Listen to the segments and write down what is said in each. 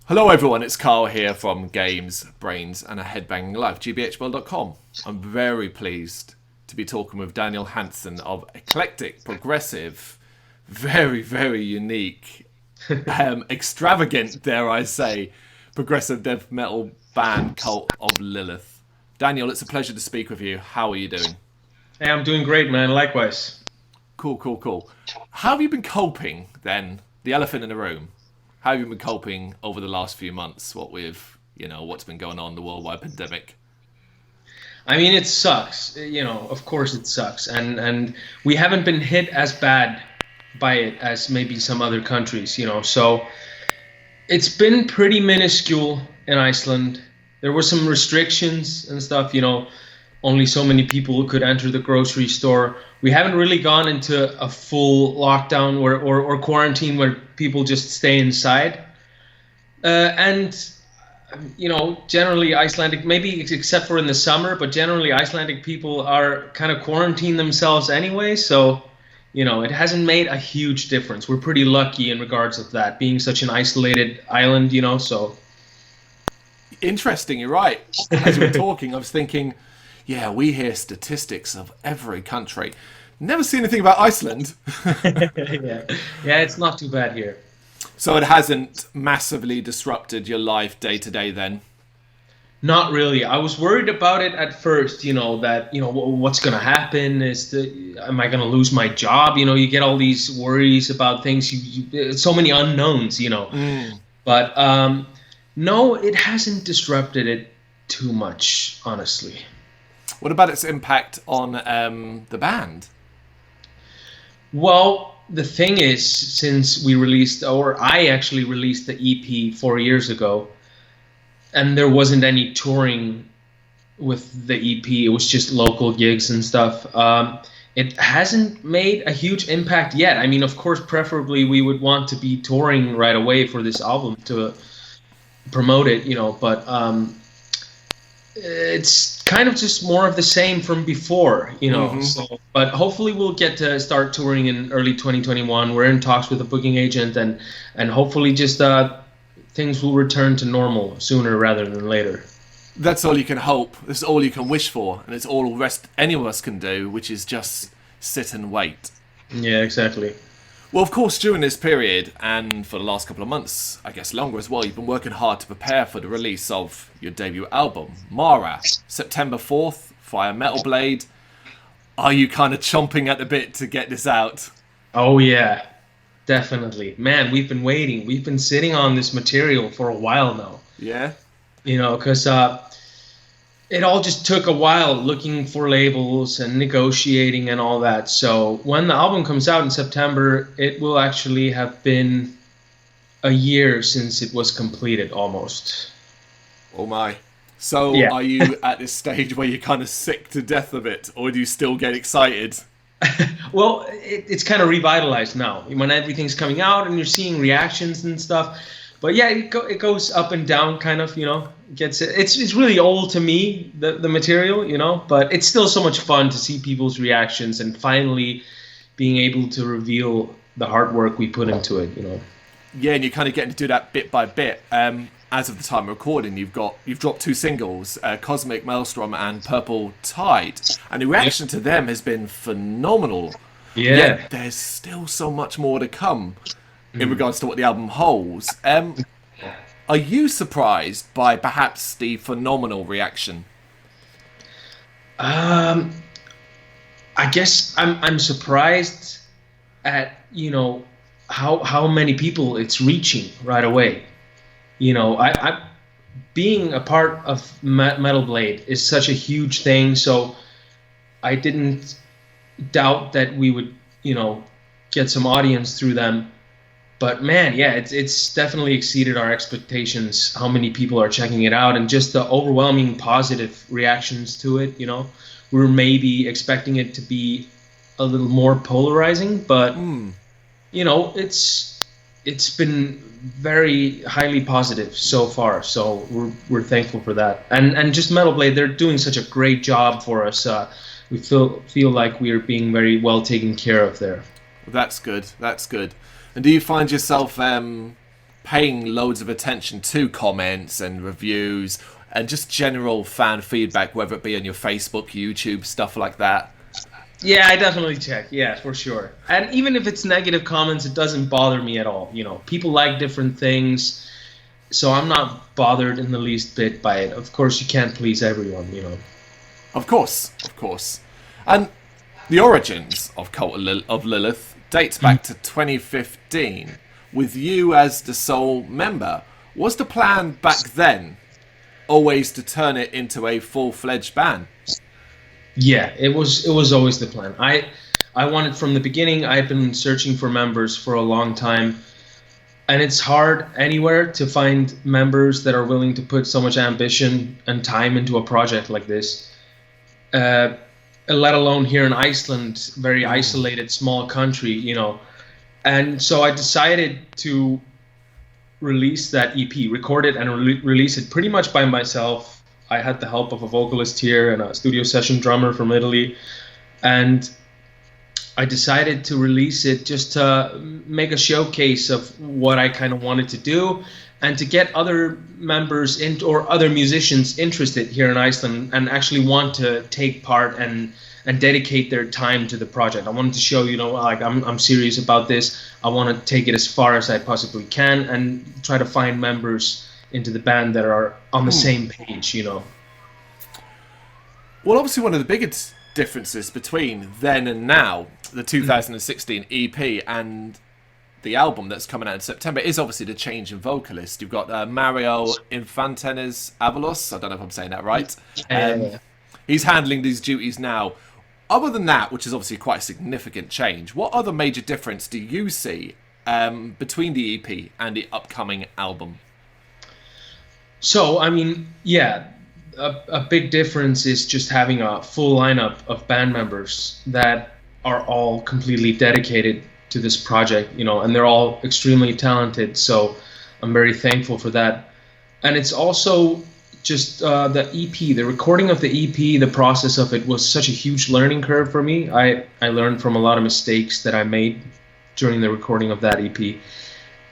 Hello everyone, it's Carl here from Games, Brains and A Head-Banging Life, GBHBL.com. I'm very pleased to be talking with Daniel Hannesson of eclectic, progressive, very, very unique, extravagant, dare I say, progressive death metal band cult of Lilith. Daniel, it's a pleasure to speak with you. How are you doing? Hey, I'm doing great, man. Likewise. Cool, cool, cool. How have you been coping then? The elephant in the room. How have you been coping over the last few months? What with, what's been going on, the worldwide pandemic? I mean, it sucks. Of course it sucks. And we haven't been hit as bad by it as maybe some other countries. So it's been pretty minuscule in Iceland. There were some restrictions and stuff. Only so many people could enter the grocery store. We haven't really gone into a full lockdown or quarantine where people just stay inside. And generally Icelandic, maybe except for in the summer, but generally Icelandic people are kind of quarantine themselves anyway. So, it hasn't made a huge difference. We're pretty lucky in regards of that, being such an isolated island, so. Interesting, you're right. As we were talking, I was thinking, yeah, we hear statistics of every country. Never see anything about Iceland. Yeah, it's not too bad here. So it hasn't massively disrupted your life day to day then? Not really. I was worried about it at first, that, what's going to happen am I going to lose my job? You get all these worries about things, so many unknowns. But no, it hasn't disrupted it too much, honestly. What about its impact on the band? Well, the thing is, since I actually released the EP 4 years ago, and there wasn't any touring with the EP, it was just local gigs and stuff. It hasn't made a huge impact yet. I mean, of course, preferably we would want to be touring right away for this album to promote it, but it's kind of just more of the same from before, So, but hopefully we'll get to start touring in early 2021. We're in talks with a booking agent, and hopefully just things will return to normal sooner rather than later. That's all you can hope. That's all you can wish for, and it's all the rest any of us can do, which is just sit and wait. Yeah, exactly. Well, of course, during this period, and for the last couple of months, I guess longer as well, you've been working hard to prepare for the release of your debut album, Mara, September 4th, via Metal Blade. Are you kind of chomping at the bit to get this out? Oh, yeah, definitely. Man, we've been waiting. We've been sitting on this material for a while now. Yeah? Because it all just took a while looking for labels and negotiating and all that. So when the album comes out in September, it will actually have been a year since it was completed almost. Oh my. So Yeah. Are you at this stage where you're kind of sick to death of it, or do you still get excited? Well, it's kind of revitalized now when everything's coming out and you're seeing reactions and stuff. But yeah, it goes up and down, kind of, it's really old to me, the material, but it's still so much fun to see people's reactions and finally being able to reveal the hard work we put into it. Yeah, and you're kind of getting to do that bit by bit. As of the time of recording, you've dropped two singles, Cosmic Maelstrom and Purple Tide, and the reaction to them has been phenomenal. Yeah. Yet there's still so much more to come in regards to what the album holds. Are you surprised by perhaps the phenomenal reaction? I guess I'm surprised at how many people it's reaching right away. I being a part of Metal Blade is such a huge thing, so I didn't doubt that we would get some audience through them. But man, yeah, it's definitely exceeded our expectations, how many people are checking it out, and just the overwhelming positive reactions to it. We were maybe expecting it to be a little more polarizing, but it's been very highly positive so far. So we're thankful for that, and just Metal Blade, they're doing such a great job for us. We feel like we are being very well taken care of there. That's good. That's good. And do you find yourself paying loads of attention to comments and reviews and just general fan feedback, whether it be on your Facebook, YouTube, stuff like that? Yeah, I definitely check. Yeah, for sure. And even if it's negative comments, it doesn't bother me at all. You know, people like different things, so I'm not bothered in the least bit by it. Of course, you can't please everyone, you know. Of course, of course. And the origins of Cult of Lilith dates back to 2015, with you as the sole member. Was the plan back then always to turn it into a full-fledged band? Yeah, it was always the plan. I wanted from the beginning. I've been searching for members for a long time, and it's hard anywhere to find members that are willing to put so much ambition and time into a project like this. Let alone here in Iceland, very isolated, small country, you know. And so I decided to release that EP, record it and release it pretty much by myself. I had the help of a vocalist here and a studio session drummer from Italy. And I decided to release it just to make a showcase of what I kind of wanted to do and to get other members or other musicians interested here in Iceland and actually want to take part and dedicate their time to the project. I wanted to show, you know, like I'm serious about this. I want to take it as far as I possibly can and try to find members into the band that are on the same page, you know. Well, obviously one of the biggest differences between then and now, the 2016 EP and the album that's coming out in September, is obviously the change in vocalist. You've got Mario Infantenes Avalos, I don't know if I'm saying that right. He's handling these duties now. Other than that, which is obviously quite a significant change, what other major difference do you see between the EP and the upcoming album? So, I mean, yeah, a big difference is just having a full lineup of band members that are all completely dedicated to this project, you know, and they're all extremely talented. So I'm very thankful for that. And it's also just the EP, the recording of the EP, the process of it was such a huge learning curve for me. I learned from a lot of mistakes that I made during the recording of that EP.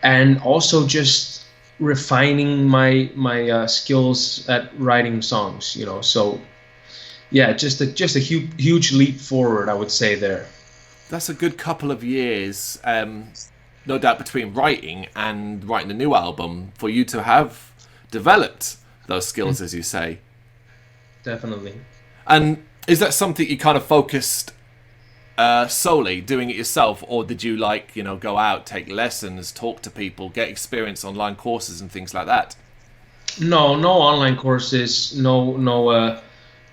And also just refining my skills at writing songs, you know. So yeah, just a huge leap forward, I would say there. That's a good couple of years, no doubt, between writing and writing the new album for you to have developed those skills, as you say. Definitely. And is that something you kind of focused solely doing it yourself, or did you go out, take lessons, talk to people, get experience, online courses and things like that? No online courses,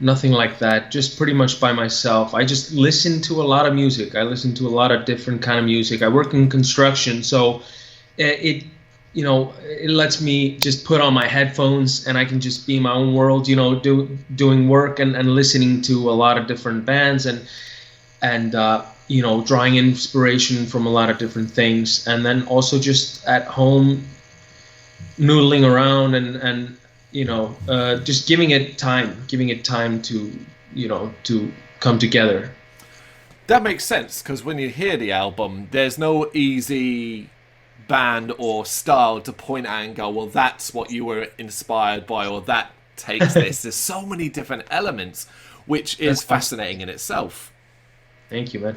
nothing like that. Just pretty much by myself. I just listen to a lot of music. I listen to a lot of different kind of music. I work in construction, so it lets me just put on my headphones and I can just be in my own world, you know, doing work and listening to a lot of different bands and drawing inspiration from a lot of different things, and then also just at home noodling around and just giving it time to come together. That makes sense, because when you hear the album, there's no easy band or style to point at and go, well, that's what you were inspired by, or that takes this. There's so many different elements, which is fascinating in itself. Thank you, man.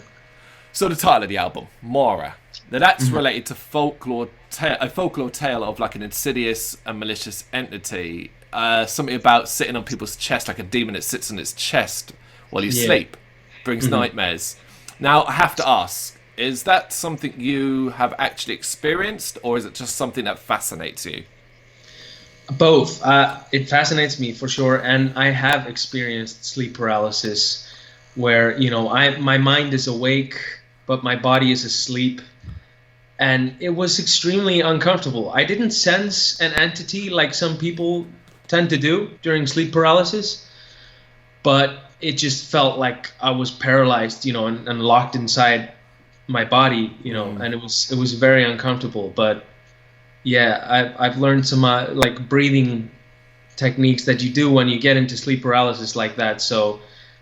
So the title of the album, Mora. Now that's related to a folklore tale of like an insidious and malicious entity. Something about sitting on people's chest, like a demon that sits on its chest while you sleep. Brings nightmares. Now I have to ask, is that something you have actually experienced, or is it just something that fascinates you? Both. It fascinates me for sure, and I have experienced sleep paralysis where, my mind is awake, but my body is asleep. And it was extremely uncomfortable. I didn't sense an entity like some people tend to do during sleep paralysis, but it just felt like I was paralyzed, and locked inside my body, and it was very uncomfortable. But yeah, I've learned some breathing techniques that you do when you get into sleep paralysis like that. So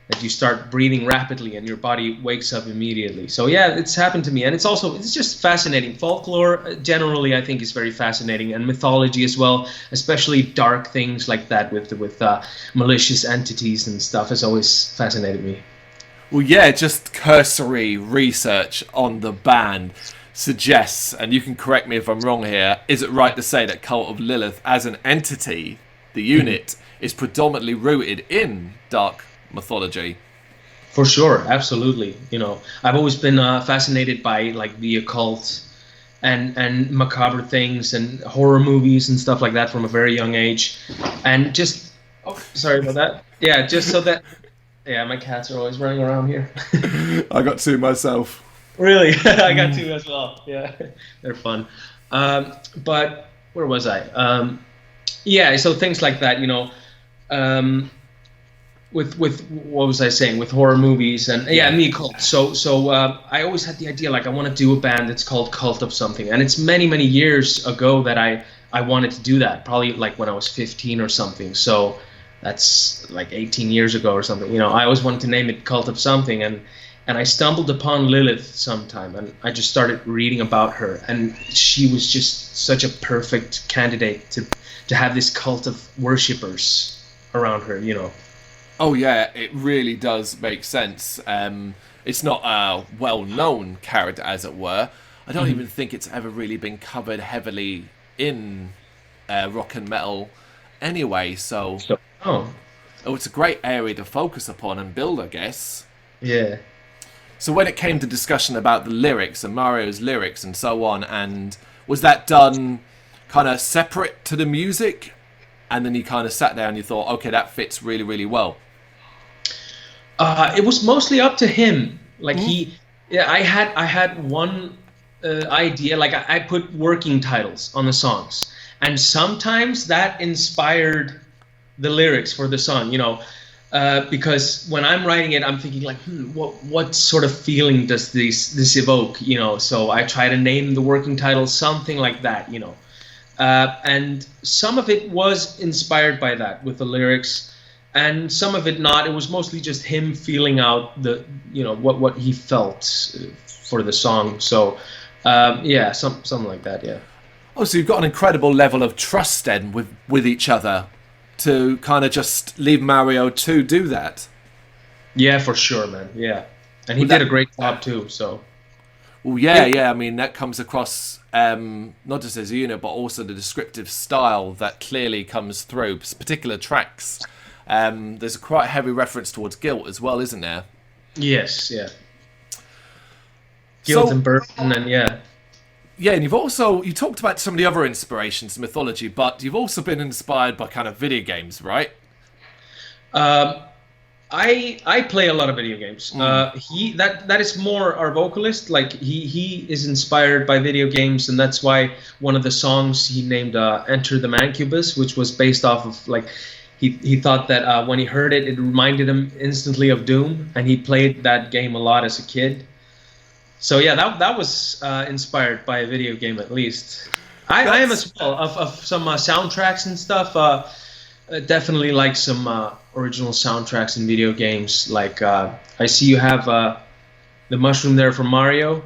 that you start breathing rapidly and your body wakes up immediately. So yeah, it's happened to me, and it's just fascinating. Folklore generally, I think, is very fascinating, and mythology as well, especially dark things like that with malicious entities and stuff, has always fascinated me. Well, yeah, just cursory research on the band suggests, and you can correct me if I'm wrong here, is it right to say that Cult of Lilith as an entity, the unit, is predominantly rooted in dark mythology? For sure, absolutely. I've always been fascinated by like the occult and macabre things and horror movies and stuff like that from a very young age. And just, sorry about that. Yeah, just so that, yeah, my cats are always running around here. I got two myself. Really? I got two as well. Yeah, they're fun. But where was I? Yeah, so things like that, with what was I saying, with horror movies and the occult. So I always had the idea, like, I want to do a band that's called Cult of something, and it's many years ago that I wanted to do that, probably like when I was 15 or something. So that's like 18 years ago or something. I always wanted to name it Cult of something, and I stumbled upon Lilith sometime, and I just started reading about her, and she was just such a perfect candidate to have this cult of worshippers around her. Oh yeah, it really does make sense. It's not a well-known character, as it were. I don't even think it's ever really been covered heavily in rock and metal anyway, so it's a great area to focus upon and build, I guess. Yeah. So when it came to discussion about the lyrics and Mario's lyrics and so on, and was that done kind of separate to the music, and then you kind of sat there and you thought, okay, that fits really, really well? It was mostly up to him. Like I had one idea. Like I put working titles on the songs, and sometimes that inspired the lyrics for the song. Because when I'm writing it, I'm thinking like, what sort of feeling does this evoke? So I try to name the working title something like that. And some of it was inspired by that with the lyrics, and some of it not. It was mostly just him feeling out the, what he felt for the song. So, something like that. Yeah. Oh, so you've got an incredible level of trust then with each other to kind of just leave Mario to do that. Yeah, for sure, man. Yeah, and he did a great job too. So. Well, yeah. I mean, that comes across not just as a unit, but also the descriptive style that clearly comes through particular tracks. There's a quite heavy reference towards guilt as well, isn't there? Yes, yeah. Guilt and burden, and yeah. Yeah, and you talked about some of the other inspirations in mythology, but you've also been inspired by kind of video games, right? I play a lot of video games. That is more our vocalist. Like he is inspired by video games, and that's why one of the songs he named "Enter the Mancubus," which was based off of like he thought that when he heard it, it reminded him instantly of Doom, and he played that game a lot as a kid. So yeah, that was inspired by a video game at least. I am as well of some soundtracks and stuff. Definitely like some original soundtracks in video games. Like I see you have the mushroom there from Mario,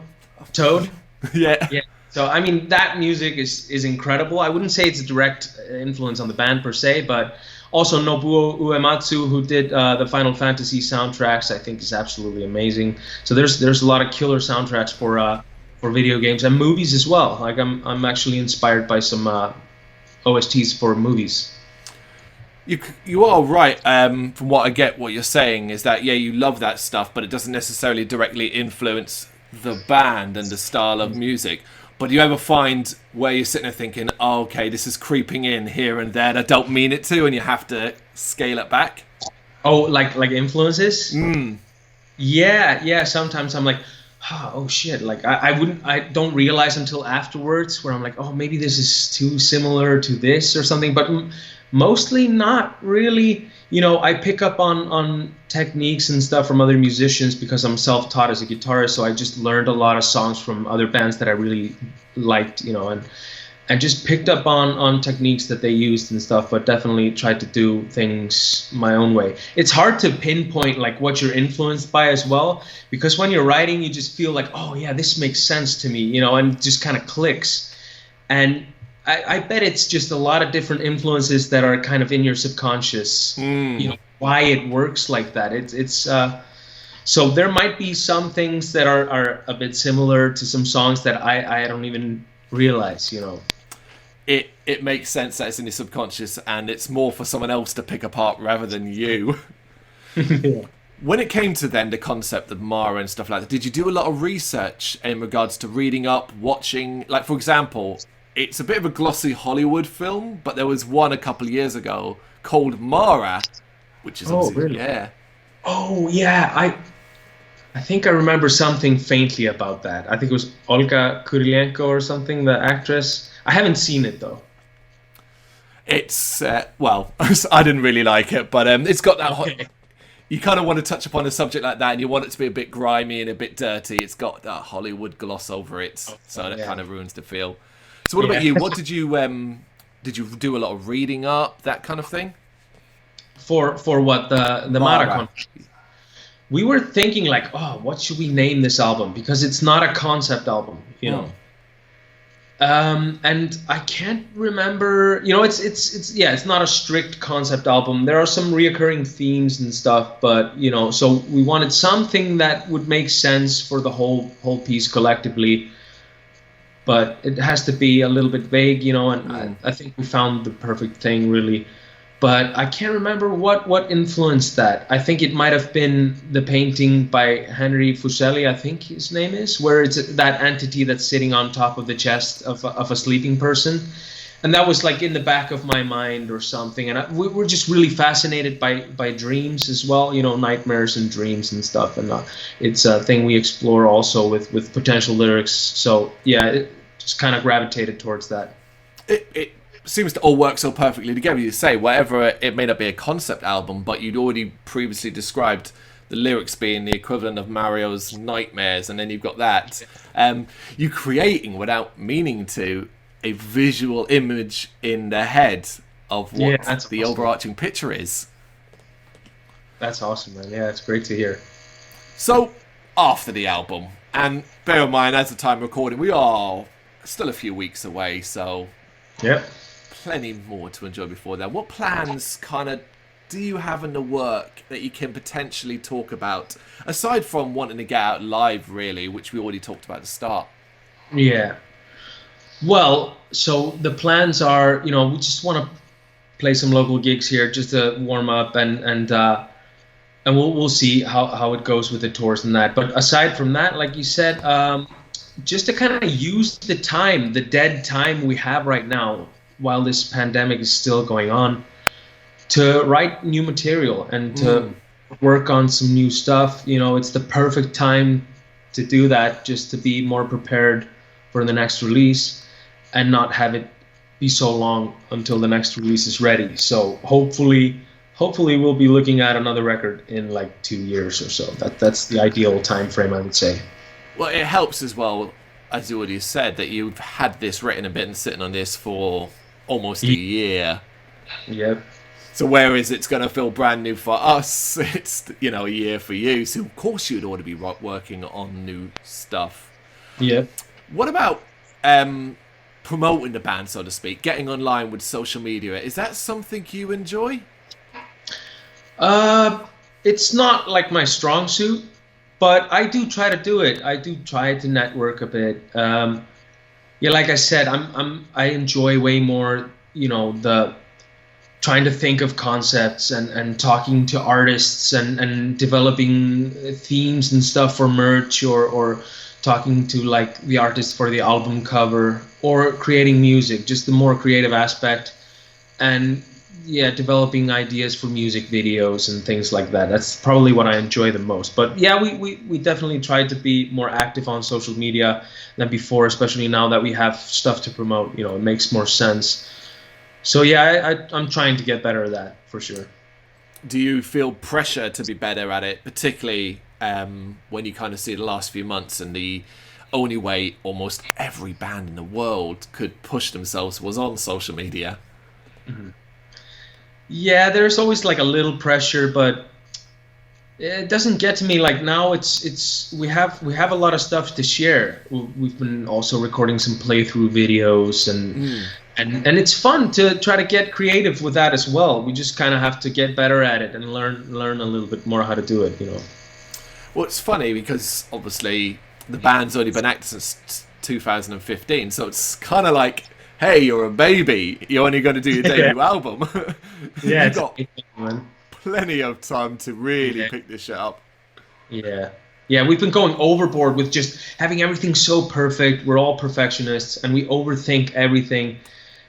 Toad. Yeah. So I mean that music is incredible. I wouldn't say it's a direct influence on the band per se, but also Nobuo Uematsu, who did the Final Fantasy soundtracks, I think is absolutely amazing. So there's a lot of killer soundtracks for video games and movies as well. Like I'm actually inspired by some OSTs for movies. You are right. From what I get, what you're saying is that you love that stuff, but it doesn't necessarily directly influence the band and the style of music. But do you ever find where you're sitting there thinking, oh, okay, this is creeping in here and there, and I don't mean it to, and you have to scale it back? Oh, like influences? Yeah. Sometimes I'm like, oh shit, like I don't realize until afterwards where I'm like, oh, maybe this is too similar to this or something, but mostly not really. I pick up on techniques and stuff from other musicians because I'm self-taught as a guitarist, so I just learned a lot of songs from other bands that I really liked, and and just picked up on techniques that they used and stuff, but definitely tried to do things my own way. It's hard to pinpoint like what you're influenced by as well, because when you're writing, you just feel like, oh yeah, this makes sense to me, you know, and it just kind of clicks. And I bet it's just a lot of different influences that are kind of in your subconscious, you know, why it works like that. It's so there might be some things that are a bit similar to some songs that I don't even realize, you know. It makes sense that it's in your subconscious and it's more for someone else to pick apart rather than you. Yeah. When it came to then the concept of Mara and stuff like that, did you do a lot of research in regards to reading up, watching? Like, for example, it's a bit of a glossy Hollywood film, but there was one a couple of years ago called Mara, which is obviously, really? yeah. Oh yeah, I think I remember something faintly about that. I think it was Olga Kurylenko or something, the actress. I haven't seen it though. It's well, I didn't really like it, but it's got that. Okay. You kind of want to touch upon a subject like that, and you want it to be a bit grimy and a bit dirty. It's got that Hollywood gloss over it, so that kind of ruins the feel. So, what about you? What did you do a lot of reading up, that kind of thing? For what, the Mara concept? We were thinking like, oh, what should we name this album? Because it's not a concept album, you know. And I can't remember, you know, it's not a strict concept album. There are some reoccurring themes and stuff, but you know, so we wanted something that would make sense for the whole piece collectively, but it has to be a little bit vague, you know, and I think we found the perfect thing really. But I can't remember what influenced that. I think it might have been the painting by Henry Fuseli, I think his name is, where it's that entity that's sitting on top of the chest of a sleeping person. And that was like in the back of my mind or something. And we were just really fascinated by dreams as well, you know, nightmares and dreams and stuff. And it's a thing we explore also with potential lyrics. So yeah, it just kind of gravitated towards that. It seems to all work so perfectly together. You say whatever, it may not be a concept album, but you'd already previously described the lyrics being the equivalent of Mario's nightmares, and then you've got that. You creating without meaning to a visual image in the head of what the overarching picture is. That's awesome, man. Yeah, it's great to hear. So after the album, and bear in mind as the time recording, we are still a few weeks away, so plenty more to enjoy before that. What plans kind of do you have in the work that you can potentially talk about, aside from wanting to get out live, really, which we already talked about at the start? Yeah. Well, so the plans are, you know, we just want to play some local gigs here just to warm up, and we'll see how it goes with the tours and that. But aside from that, like you said, just to kind of use the time, the dead time we have right now, while this pandemic is still going on, to write new material and to work on some new stuff. You know, it's the perfect time to do that, just to be more prepared for the next release and not have it be so long until the next release is ready. So hopefully we'll be looking at another record in like 2 years or so. That's the ideal time frame, I would say. Well, it helps as well, as you already said, that you've had this written a bit and sitting on this for almost a year. Yep. So whereas it's going to feel brand new for us, it's, you know, a year for you. So of course you'd ought to be working on new stuff. Yep. What about promoting the band, so to speak, getting online with social media? Is that something you enjoy? It's not like my strong suit, but I do try to do it. I do try to network a bit. Yeah, like I said, I enjoy way more, you know, the trying to think of concepts and talking to artists and developing themes and stuff for merch, or talking to like the artist for the album cover, or creating music, just the more creative aspect, and yeah, developing ideas for music videos and things like that. That's probably what I enjoy the most. But yeah, we definitely try to be more active on social media than before, especially now that we have stuff to promote. You know, it makes more sense. So yeah, I'm trying to get better at that for sure. Do you feel pressure to be better at it, particularly when you kind of see the last few months and the only way almost every band in the world could push themselves was on social media. Yeah, there's always like a little pressure, but it doesn't get to me. Like now, it's we have a lot of stuff to share. We've been also recording some playthrough videos, and it's fun to try to get creative with that as well. We just kind of have to get better at it and learn a little bit more how to do it. Well, it's funny because obviously the band's only been active since 2015, so it's kind of like, hey, you're a baby. You're only going to do your debut album. Yeah, You've got plenty of time to really pick this shit up. Yeah, we've been going overboard with just having everything so perfect. We're all perfectionists, and we overthink everything.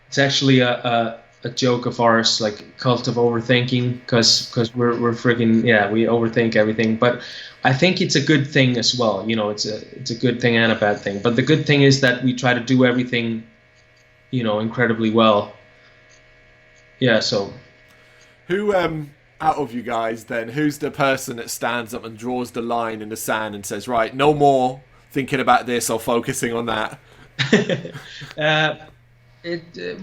It's actually a joke of ours, like cult of overthinking, because we're freaking we overthink everything. But I think it's a good thing as well. It's a good thing and a bad thing. But the good thing is that we try to do everything, incredibly well. Yeah. So, who out of you guys then, who's the person that stands up and draws the line in the sand and says, right, no more thinking about this or focusing on that?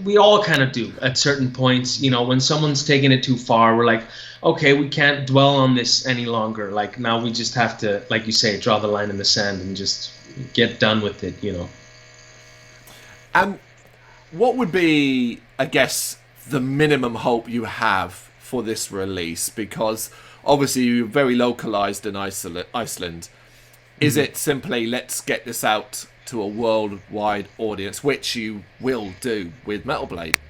We all kind of do at certain points. When someone's taking it too far, we're like, okay, we can't dwell on this any longer. Like now we just have to, like you say, draw the line in the sand and just get done with it, And what would be, I guess, the minimum hope you have for this release? Because obviously you're very localized in Iceland. Is it simply, let's get this out to a worldwide audience, which you will do with Metal Blade?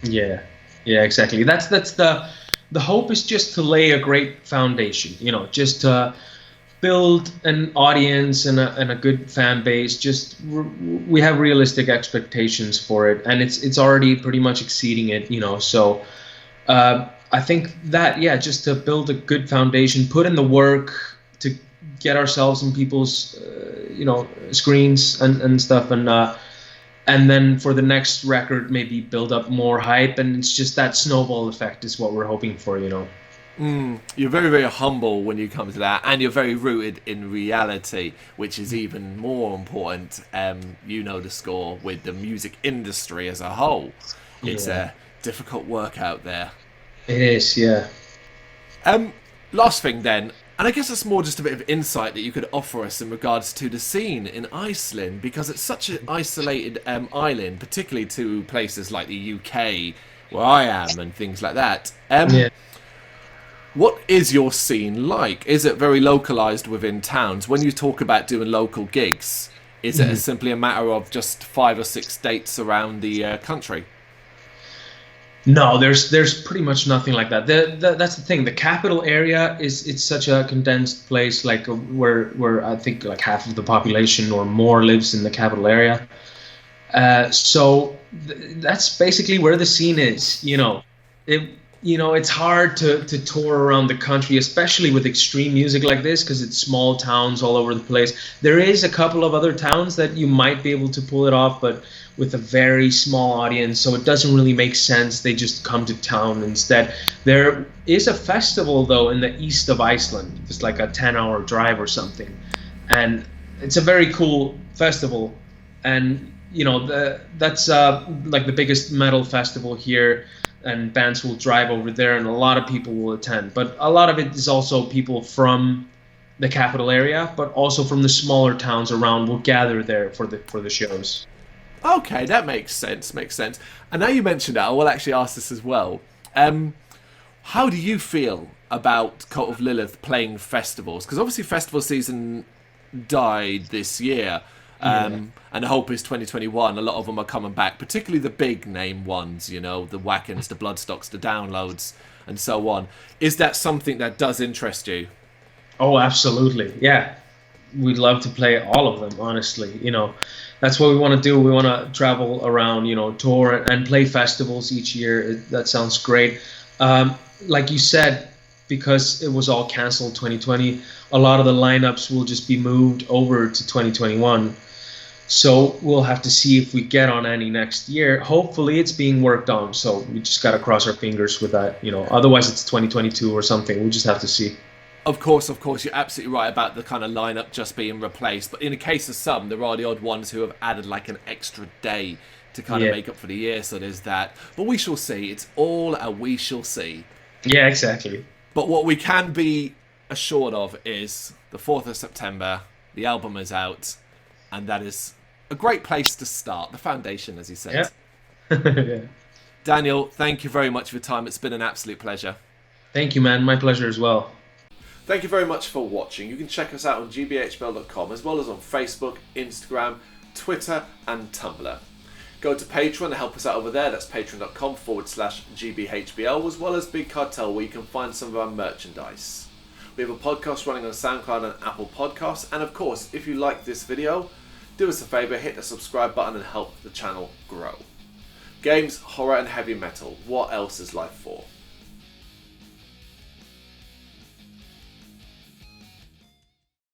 Yeah, exactly. That's the hope, is just to lay a great foundation, just to build an audience and a good fan base. We have realistic expectations for it, and it's already pretty much exceeding it, so I think that, just to build a good foundation, put in the work to get ourselves in people's screens and stuff, and then for the next record maybe build up more hype, and it's just that snowball effect is what we're hoping for. You're very, very humble when you come to that, and you're very rooted in reality, which is even more important. The score with the music industry as a whole. It's a difficult work out there. It is, yeah. Last thing then, and I guess it's more just a bit of insight that you could offer us in regards to the scene in Iceland, because it's such an isolated island, particularly to places like the UK, where I am, and things like that. What is your scene like? Is it very localized within towns? When you talk about doing local gigs, is it simply a matter of just 5 or 6 dates around the country? No, there's pretty much nothing like that. That's the thing. The capital area it's such a condensed place, like where I think like half of the population or more lives in the capital area. So that's basically where the scene is. It's hard to tour around the country, especially with extreme music like this, because it's small towns all over the place. There is a couple of other towns that you might be able to pull it off, but with a very small audience, so it doesn't really make sense. They just come to town instead. There is a festival, though, in the east of Iceland. It's like a 10-hour drive or something. And it's a very cool festival. And, that's like the biggest metal festival here. And bands will drive over there, and a lot of people will attend. But a lot of it is also people from the capital area, but also from the smaller towns around will gather there for the shows. Okay, that makes sense. And now you mentioned that, I will actually ask this as well. How do you feel about Cult of Lilith playing festivals? Because obviously festival season died this year. And the hope is 2021. A lot of them are coming back, particularly the big name ones, the Wackens, the Bloodstocks, the Downloads, and so on. Is that something that does interest you? Oh, absolutely. Yeah. We'd love to play all of them, honestly. That's what we want to do. We want to travel around, tour and play festivals each year. That sounds great. Like you said, because it was all canceled 2020, a lot of the lineups will just be moved over to 2021. So we'll have to see if we get on any next year. Hopefully it's being worked on, so we just got to cross our fingers with that. Otherwise it's 2022 or something. We'll just have to see. Of course, you're absolutely right about the kind of lineup just being replaced. But in the case of some, there are the odd ones who have added like an extra day to kind of make up for the year. So there's that. But we shall see. It's all a we shall see. Yeah, exactly. But what we can be assured of is the 4th of September, the album is out, and that is a great place to start. The foundation, as you said. Yeah. Yeah. Daniel, thank you very much for your time. It's been an absolute pleasure. Thank you, man. My pleasure as well. Thank you very much for watching. You can check us out on GBHBL.com as well as on Facebook, Instagram, Twitter and Tumblr. Go to Patreon and help us out over there. That's patreon.com/GBHBL, as well as Big Cartel, where you can find some of our merchandise. We have a podcast running on SoundCloud and Apple Podcasts. And of course, if you like this video, do us a favour, hit the subscribe button and help the channel grow. Games, horror and heavy metal. What else is life for?